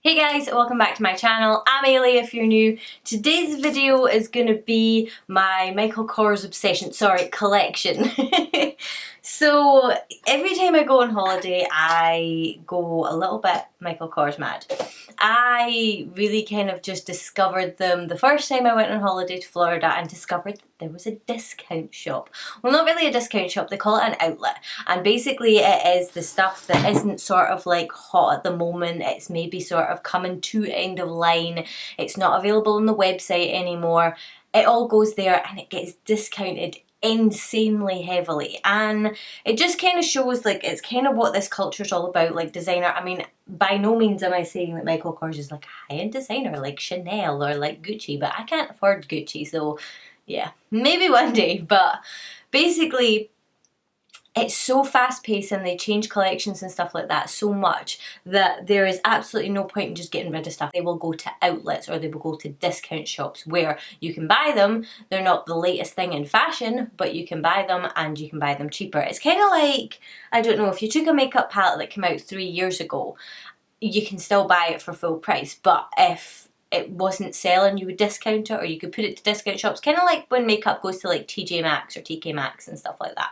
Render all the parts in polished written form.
Hey guys, welcome back to my channel. I'm Ailey if you're new. Today's video is going to be my Michael Kors collection. So every time I go on holiday I go a little bit Michael Kors mad. I really kind of just discovered them the first time I went on holiday to Florida and discovered that there was a discount shop. Well, not really a discount shop, they call it an outlet. And basically it is the stuff that isn't sort of like hot at the moment. It's maybe sort of coming to end of line. It's not available on the website anymore. It all goes there and it gets discounted insanely heavily, and it just kind of shows like it's kind of what this culture is all about, like designer. I mean, by no means am I saying that Michael Kors is like a high-end designer like Chanel or like Gucci, but I can't afford Gucci, so yeah, maybe one day. But basically it's so fast paced and they change collections and stuff like that so much that there is absolutely no point in just getting rid of stuff. They will go to outlets or they will go to discount shops where you can buy them. They're not the latest thing in fashion, but you can buy them and you can buy them cheaper. It's kind of like, I don't know, if you took a makeup palette that came out 3 years ago, you can still buy it for full price, but if it wasn't selling, you would discount it or you could put it to discount shops, kind of like when makeup goes to like TJ Maxx or TK Maxx and stuff like that.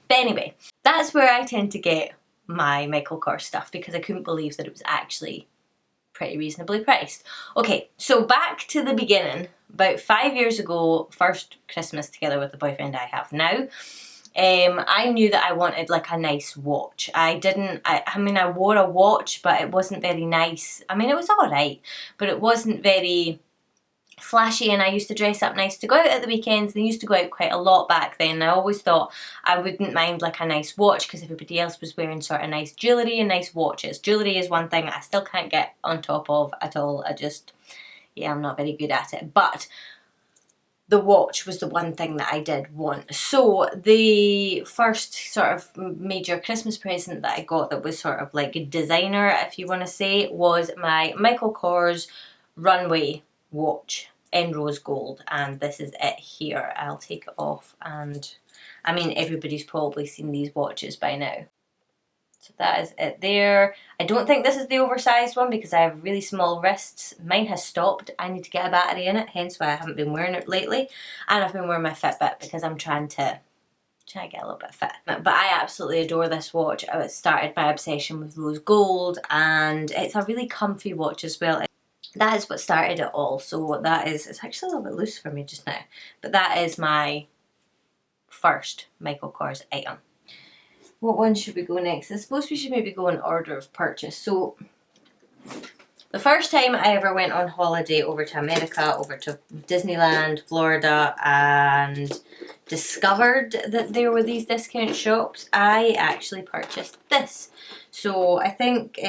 But anyway, that's where I tend to get my Michael Kors stuff because I couldn't believe that it was actually pretty reasonably priced. Okay, so back to the beginning. About 5 years ago, first Christmas together with the boyfriend I have now, I knew that I wanted like a nice watch. I mean, I wore a watch, but it wasn't very nice. I mean, it was alright, but it wasn't very flashy, and I used to dress up nice to go out at the weekends, and I used to go out quite a lot back then. I always thought I wouldn't mind like a nice watch because everybody else was wearing sort of nice jewellery and nice watches. Jewellery is one thing I still can't get on top of at all. Yeah, I'm not very good at it. But the watch was the one thing that I did want. So the first sort of major Christmas present that I got that was sort of like a designer, if you want to say, was my Michael Kors runway watch in rose gold, and this is it here. I'll take it off, and I mean everybody's probably seen these watches by now. So that is it there. I don't think this is the oversized one because I have really small wrists. Mine has stopped. I need to get a battery in it, hence why I haven't been wearing it lately. And I've been wearing my Fitbit because I'm trying to get a little bit fit. But I absolutely adore this watch. It started my obsession with rose gold, and it's a really comfy watch as well. That is what started it all. So that is, it's actually a little bit loose for me just now, but that is my first Michael Kors item. What one should we go next? I suppose we should maybe go in order of purchase. So the first time I ever went on holiday over to America, over to Disneyland, Florida, and discovered that there were these discount shops, I actually purchased this. So I think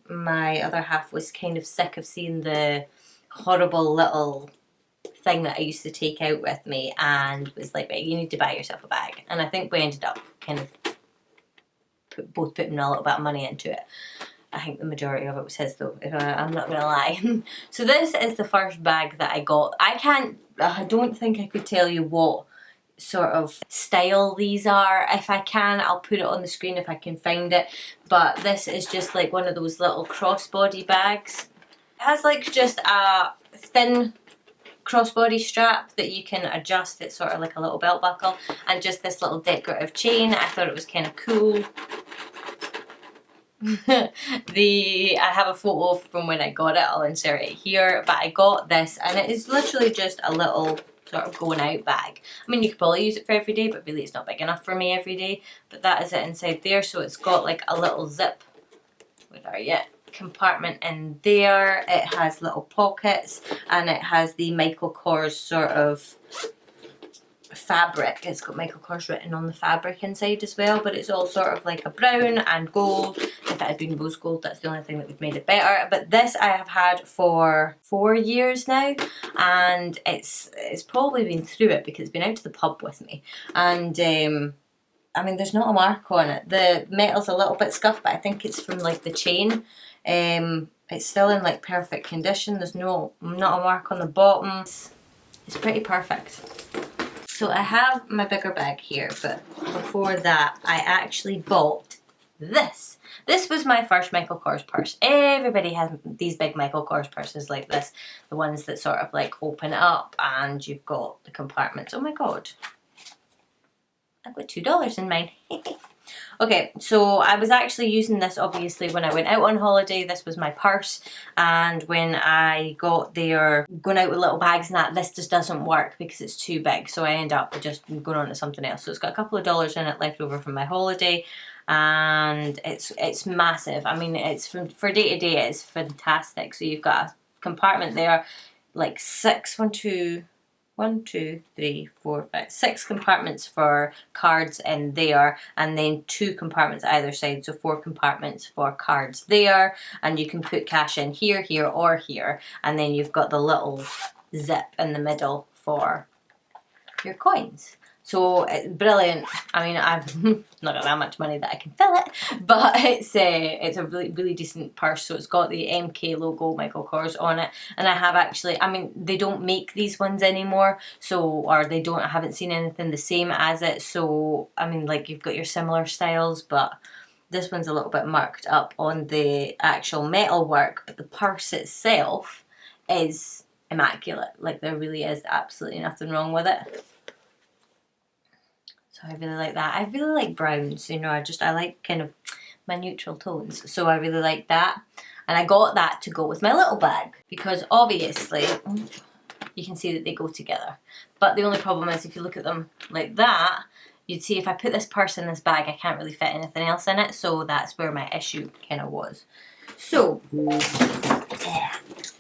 my other half was kind of sick of seeing the horrible little thing that I used to take out with me and was like, right, you need to buy yourself a bag. And I think we ended up kind of both putting a little bit of money into it. I think the majority of it was his though, if I'm not gonna lie. So this is the first bag that I got. I don't think I could tell you what sort of style these are. If I can, I'll put it on the screen if I can find it. But this is just like one of those little crossbody bags. It has like just a thin crossbody strap that you can adjust. It's sort of like a little belt buckle, and just this little decorative chain. I thought it was kind of cool. I have a photo from when I got it, I'll insert it here, but I got this and it is literally just a little sort of going out bag. I mean, you could probably use it for every day, but really it's not big enough for me every day. But that is it inside there. So it's got like a little zip, where are you, compartment in there. It has little pockets and it has the Michael Kors sort of fabric. It's got Michael Kors written on the fabric inside as well, but it's all sort of like a brown and gold. If it had been rose gold, that's the only thing that would have made it better. But this I have had for 4 years now, and it's probably been through it because it's been out to the pub with me. And I mean, there's not a mark on it. The metal's a little bit scuffed, but I think it's from like the chain. It's still in like perfect condition. There's not a mark on the bottom. It's pretty perfect. So I have my bigger bag here, but before that I actually bought this. This was my first Michael Kors purse. Everybody has these big Michael Kors purses like this. The ones that sort of like open up and you've got the compartments. Oh my god. I've got $2 in mine. Okay, so I was actually using this obviously when I went out on holiday. This was my purse, and when I got there going out with little bags and that, this just doesn't work because it's too big, so I end up just going on to something else. So it's got a couple of dollars in it left over from my holiday, and it's massive. I mean, it's for day to day, it's fantastic. So you've got a compartment there, like six compartments for cards in there, and then 2 compartments either side, so 4 compartments for cards there, and you can put cash in here, here, or here, and then you've got the little zip in the middle for your coins. So it's brilliant. I mean, I've not got that much money that I can fill it, but it's a really decent purse. So it's got the MK logo, Michael Kors, on it, and I have actually, I mean, they don't make these ones anymore, so, or I haven't seen anything the same as it. So I mean, like, you've got your similar styles, but this one's a little bit marked up on the actual metal work, but the purse itself is immaculate. Like, there really is absolutely nothing wrong with it. So I really like that. I really like browns, you know, I like kind of my neutral tones. So I really like that. And I got that to go with my little bag because obviously you can see that they go together. But the only problem is if you look at them like that, you'd see if I put this purse in this bag, I can't really fit anything else in it. So that's where my issue kind of was. So,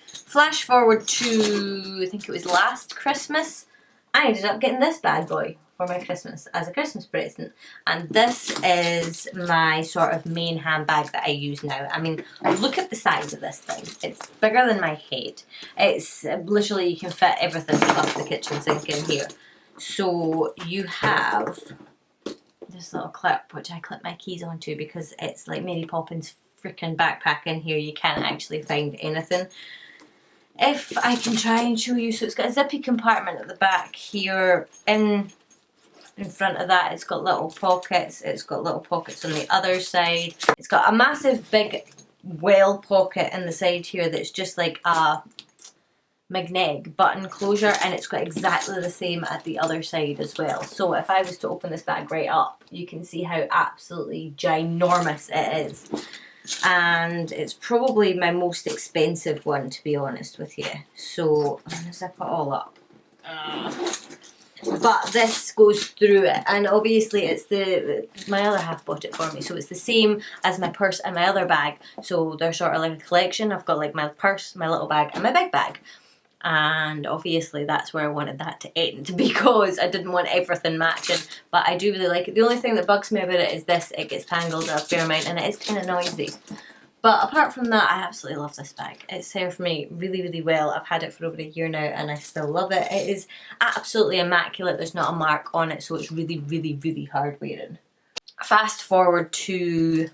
flash forward to, I think it was last Christmas, I ended up getting this bad boy for my Christmas as a Christmas present, and this is my sort of main handbag that I use now. I mean, look at the size of this thing. It's bigger than my head. It's literally, you can fit everything plus the kitchen sink in here. So you have this little clip which I clip my keys onto because it's like Mary Poppins freaking backpack in here. You can't actually find anything. If I can try and show you, so it's got a zippy compartment at the back here. In front of that, it's got little pockets. It's got little pockets on the other side. It's got a massive big well pocket in the side here that's just like a magnet button closure, and it's got exactly the same at the other side as well. So if I was to open this bag right up, you can see how absolutely ginormous it is. And it's probably my most expensive one, to be honest with you. So I'm gonna zip it all up. But this goes through it, and obviously it's my other half bought it for me, so it's the same as my purse and my other bag. So they're sort of like a collection. I've got like my purse, my little bag, and my big bag. And obviously that's where I wanted that to end because I didn't want everything matching, but I do really like it. The only thing that bugs me about it is this, it gets tangled a fair amount and it is kind of noisy. But apart from that, I absolutely love this bag. It's served me really, really well. I've had it for over a year now and I still love it. It is absolutely immaculate. There's not a mark on it, so it's really, really, really hard wearing. Fast forward to,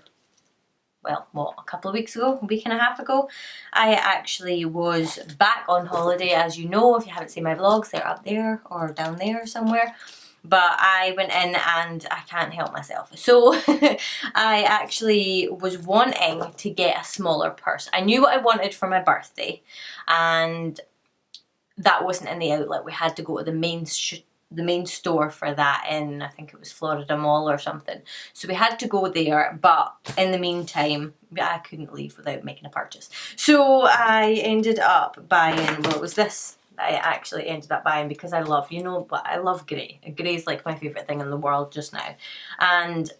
well, what, a couple of weeks ago, a week and a half ago, I actually was back on holiday. As you know, if you haven't seen my vlogs, they're up there or down there somewhere. But I went in and I can't help myself. So I actually was wanting to get a smaller purse. I knew what I wanted for my birthday, and that wasn't in the outlet. We had to go to the main store for that in, I think it was Florida Mall or something. So we had to go there, but in the meantime, I couldn't leave without making a purchase. So I ended up buying, well, it was this I actually ended up buying because I love, you know, but I love grey. Grey is like my favourite thing in the world just now. And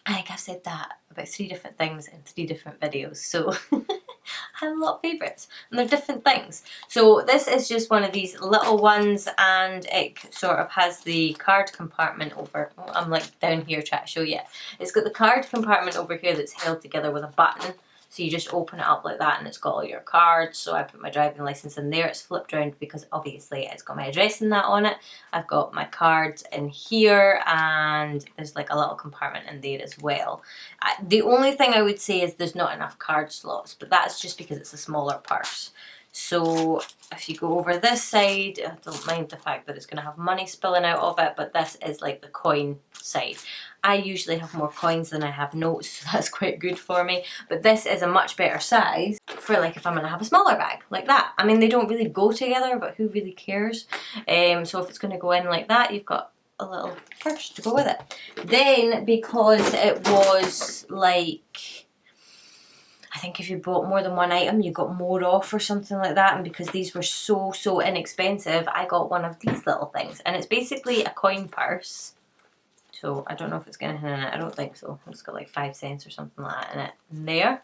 I think I've said that about 3 different things in 3 different videos. So I have a lot of favourites and they're different things. So this is just one of these little ones, and it sort of has the card compartment over, oh, I'm like down here trying to show you. It's got the card compartment over here that's held together with a button. So you just open it up like that and it's got all your cards. So I put my driving license in there. It's flipped around because obviously it's got my address and that on it. I've got my cards in here and there's like a little compartment in there as well. The only thing I would say is there's not enough card slots, but that's just because it's a smaller purse. So if you go over this side, I don't mind the fact that it's going to have money spilling out of it, but this is like the coin side. I usually have more coins than I have notes, so that's quite good for me. But this is a much better size for like if I'm going to have a smaller bag like that. I mean, they don't really go together, but who really cares? So if it's going to go in like that, you've got a little purse to go with it. Then, because it was like, I think if you bought more than one item, you got more off or something like that. And because these were so inexpensive, I got one of these little things. And it's basically a coin purse. So I don't know if it's got anything in it. I don't think so. It's got like 5 cents or something like that in it. And there.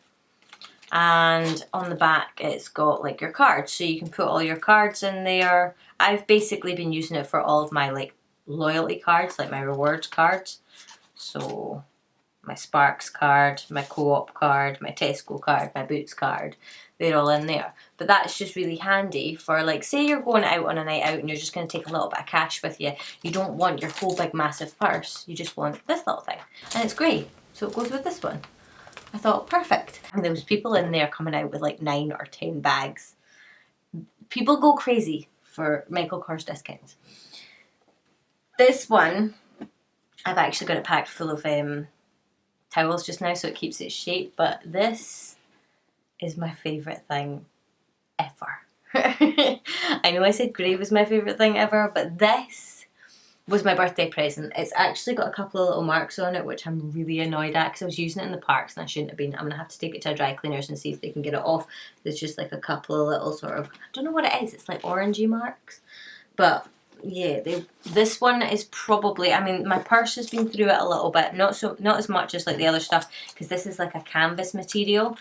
And on the back, it's got like your cards. So you can put all your cards in there. I've basically been using it for all of my like loyalty cards, like my rewards cards. So my Sparks card, my Co-op card, my Tesco card, my Boots card, they're all in there. But that's just really handy for like, say you're going out on a night out and you're just going to take a little bit of cash with you. You don't want your whole big massive purse, you just want this little thing. And it's grey, so it goes with this one. I thought, perfect. And there was people in there coming out with like 9 or 10 bags. People go crazy for Michael Kors discounts. This one, I've actually got it packed full of towels just now, so it keeps its shape, but this is my favourite thing ever. I know I said grey was my favourite thing ever, but this was my birthday present. It's actually got a couple of little marks on it, which I'm really annoyed at because I was using it in the parks and I shouldn't have been. I'm going to have to take it to a dry cleaners and see if they can get it off. There's just like a couple of little sort of, I don't know what it is, it's like orangey marks, but yeah, this one is probably, I mean, my purse has been through it a little bit, not as much as like the other stuff, because this is like a canvas material.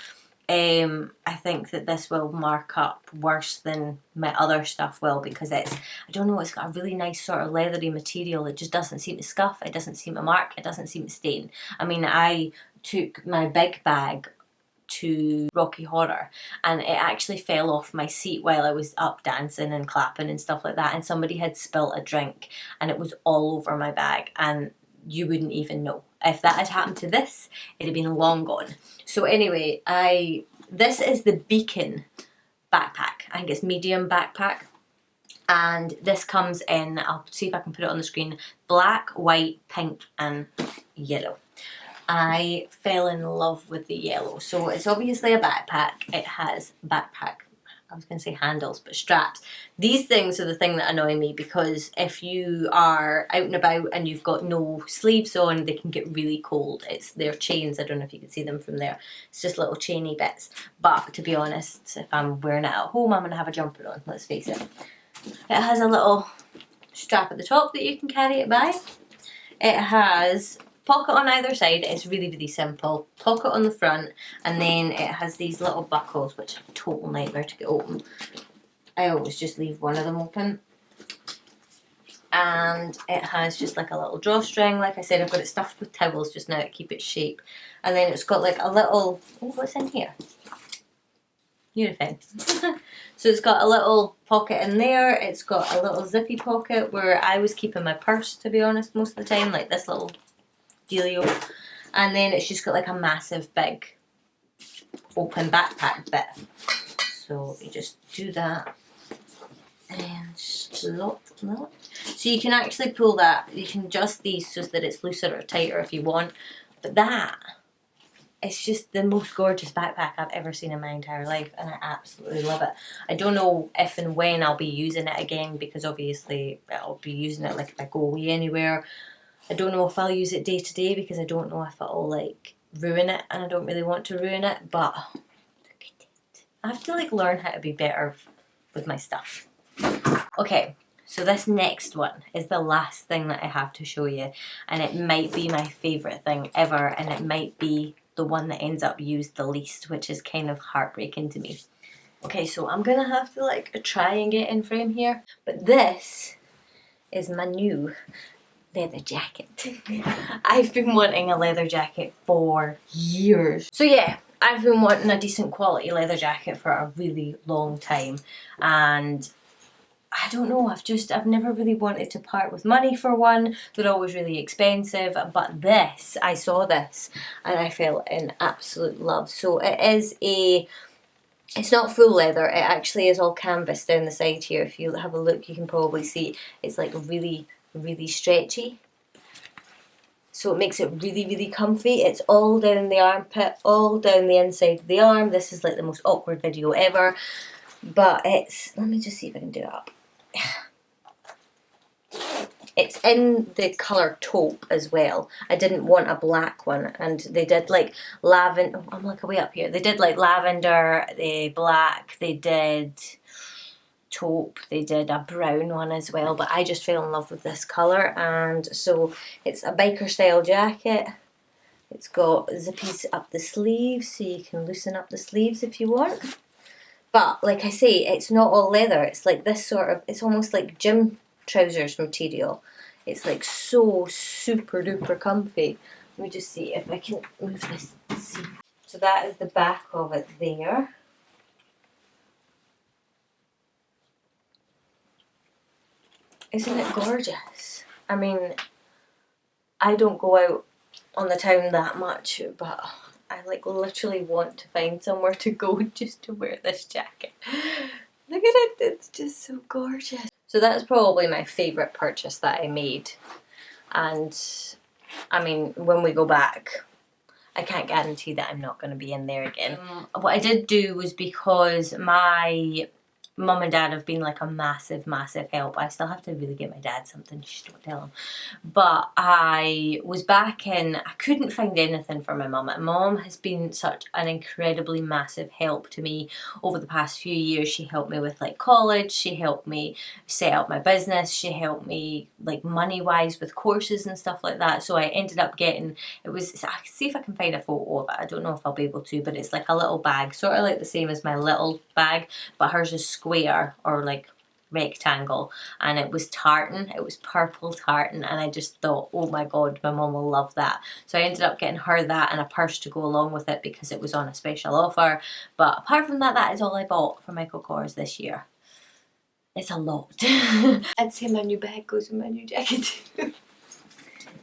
I think that this will mark up worse than my other stuff will, because it's, I don't know, it's got a really nice sort of leathery material. It just doesn't seem to scuff, it doesn't seem to mark, it doesn't seem to stain. I mean, I took my big bag to Rocky Horror and it actually fell off my seat while I was up dancing and clapping and stuff like that, and somebody had spilt a drink and it was all over my bag and you wouldn't even know. If that had happened to this, it'd have been long gone. So anyway, this is the Beacon backpack. I think it's medium backpack, and this comes in, I'll see if I can put it on the screen, black, white, pink and yellow. I fell in love with the yellow. So it's obviously a backpack. It has backpack, I was going to say handles, but straps. These things are the thing that annoy me, because if you are out and about and you've got no sleeves on, they can get really cold. It's their chains. I don't know if you can see them from there. It's just little chainy bits. But to be honest, if I'm wearing it at home, I'm going to have a jumper on, let's face it. It has a little strap at the top that you can carry it by. It has pocket on either side. It's really simple. Pocket on the front, and then it has these little buckles, which are a total nightmare to get open. I always just leave one of them open. And it has just like a little drawstring. Like I said, I've got it stuffed with towels just now to keep its shape. And then it's got like a little, oh, what's in here? Urethane. So it's got a little pocket in there. It's got a little zippy pocket where I was keeping my purse, to be honest, most of the time, like this little dealio. And then it's just got like a massive big open backpack bit. So you just do that and slot that. So you can actually pull that, you can adjust these so that it's looser or tighter if you want. But that, it's just the most gorgeous backpack I've ever seen in my entire life, and I absolutely love it. I don't know if and when I'll be using it again, because obviously I'll be using it like if I go away anywhere. I don't know if I'll use it day to day, because I don't know if it'll like ruin it, and I don't really want to ruin it, but look at it. I have to like learn how to be better with my stuff. Okay, so this next one is the last thing that I have to show you, and it might be my favourite thing ever, and it might be the one that ends up used the least, which is kind of heartbreaking to me. Okay, so I'm gonna have to like try and get in frame here, but this is my new leather jacket. I've been wanting a leather jacket for years. So yeah, I've been wanting a decent quality leather jacket for a really long time, and I don't know, I've never really wanted to part with money for one. They're always really expensive, but this, I saw this and I fell in absolute love. So it is a It's not full leather, it actually is all canvas down the side here. If you have a look, you can probably see it's like really, really stretchy. So it makes it really, really comfy. It's all down the armpit, all down the inside of the arm. This is like the most awkward video ever. But it's, let me just see if I can do it up. It's in the colour taupe as well. I didn't want a black one, and they did like lavender. Oh, I'm like way up here. They did like lavender, the black, they did taupe, they did a brown one as well, but I just fell in love with this colour. And so it's a biker style jacket. It's got zippies up the sleeves, so you can loosen up the sleeves if you want. But like I say, it's not all leather. It's like this sort of, it's almost like gym trousers material. It's like so super duper comfy. Let me just see if I can move this. See. So that is the back of it there. Isn't it gorgeous? I mean, I don't go out on the town that much, but I like literally want to find somewhere to go just to wear this jacket. Look at it, it's just so gorgeous. So that's probably my favourite purchase that I made. And I mean, when we go back, I can't guarantee that I'm not going to be in there again. What I did do was, because my mum and dad have been like a massive, massive help. I still have to really get my dad something, just don't tell him. But I was back in, I couldn't find anything for my mum. My mum has been such an incredibly massive help to me over the past few years. She helped me with like college, she helped me set up my business, she helped me like money wise with courses and stuff like that. So I ended up getting, it was, I can see if I can find a photo of it. I don't know if I'll be able to, but it's like a little bag, sort of like the same as my little bag, but hers is square or like rectangle, and it was tartan, it was purple tartan, and I just thought, oh my god, my mum will love that. So I ended up getting her that and a purse to go along with it because it was on a special offer. But apart from that, that is all I bought for Michael Kors this year. It's a lot. I'd say my new bag goes with my new jacket.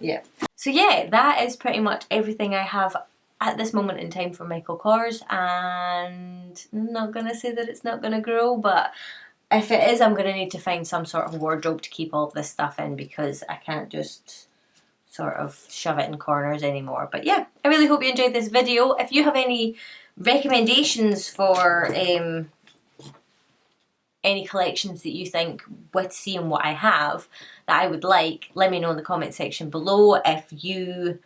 Yeah. So yeah, that is pretty much everything I have at this moment in time for Michael Kors, and I'm not going to say that it's not going to grow, but if it is, I'm going to need to find some sort of wardrobe to keep all of this stuff in, because I can't just sort of shove it in corners anymore. But yeah, I really hope you enjoyed this video. If you have any recommendations for any collections that you think, with seeing what I have, that I would like, let me know in the comment section below. If you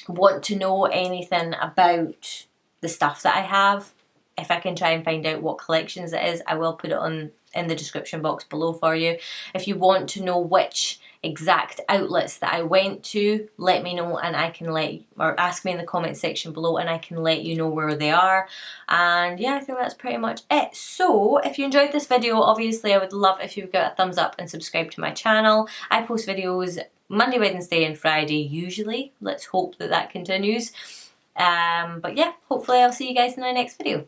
want to know anything about the stuff that I have, if I can try and find out what collections it is, I will put it on in the description box below for you. If you want to know which exact outlets that I went to, let me know, and I can or ask me in the comment section below, and I can let you know where they are. And yeah, I think that's pretty much it. So if you enjoyed this video, obviously I would love if you would give it a thumbs up and subscribe to my channel. I post videos Monday, Wednesday and Friday usually. Let's hope that that continues. But yeah, hopefully I'll see you guys in my next video.